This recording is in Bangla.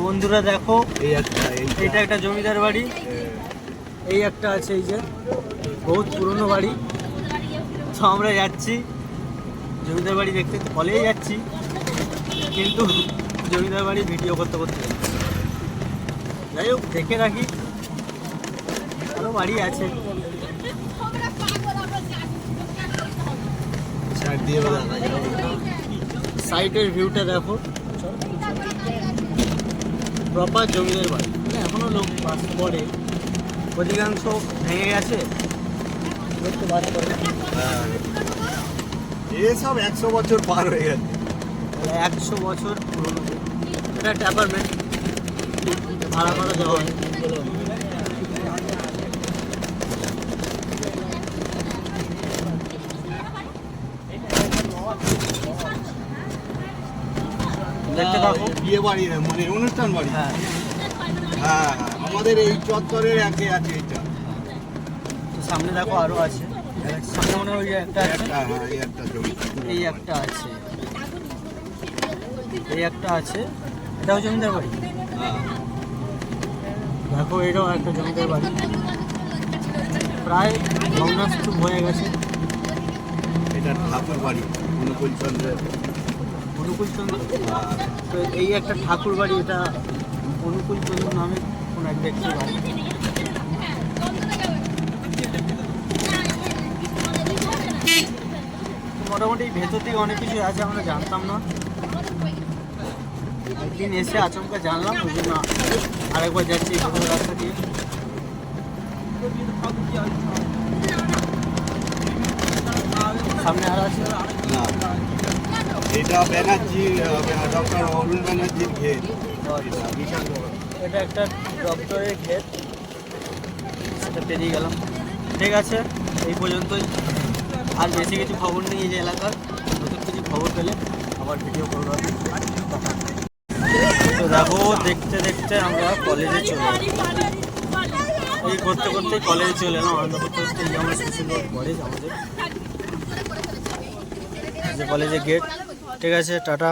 বন্ধুরা দেখো, এইটা একটা জমিদার বাড়ি, এই একটা আছে, এই যে বহুত পুরনো বাড়ি। তো আমরা যাচ্ছি জমিদার বাড়ি দেখতে, কলেই যাচ্ছি, কিন্তু জমিদার বাড়ি ভিডিও করতে করতে যাই হোক দেখে রাখি, আরও বাড়ি আছে। সাইডের ভিউটা দেখো, প্রপার জমিদার বাড়ি। এখনো লোক বাস করে, অধিকাংশ ভেঙে গেছে দেখতে বাস করে। এসব 100 বছর পার হয়ে গেছে, 100 বছর পুরনো। এটা একটা অ্যাপার্টমেন্ট, ভাড়া করে দেওয়া হয়। দেখতে পাবো বিয়ে বাড়ি মানে অনুষ্ঠান বাড়ি। হ্যাঁ হ্যাঁ, আমাদের এই চত্বরের আগে আছে এটা। তো সামনে দেখো আরো আছে, সামনে মনে হয় একটা আছে, এই একটা আছে, এই একটা আছে, এটাও জমিদার বাড়ি। দেখো এটাও একটা জমিদার বাড়ি, প্রায় ধ্বংসস্তূপ হয়ে গেছে। এটা ঠাকুর বাড়ি অনুকূলচন্দ্রের। অনুকূলচন্দ্র, তো এই একটা ঠাকুর বাড়ি, এটা অনুকূলচন্দ্র নামে কোন এক ব্যক্তির বাড়ি। মোটামুটি ভেতর থেকে অনেক কিছু আছে, আমরা জানতাম না, একদিন এসে আচমকা জানলাম, ওই জন্য আরেকবার যাচ্ছি এই ভেতর রাস্তা দিয়ে। সামনে আর আছে না, এটা ব্যানার্জি, ডক্টর অরুণ ব্যানার্জির ঘের। এটা একটা ডক্টরের ঘের, সেটা পেরিয়ে গেলাম। ঠিক আছে, এই পর্যন্তই, আর বেশি কিছু খবর নেই এই যে এলাকার। নতুন কিছু খবর পেলে আবার ভিডিও করবো। তো দেখো, দেখতে দেখতে আমরা কলেজে চলে এলাম, এই করতে করতে কলেজে চলে এলাম। আনন্দ করতে করতে এই আমার সুশীল কলেজ, আমাদের যে কলেজের গেট। ঠিক আছে, টাটা।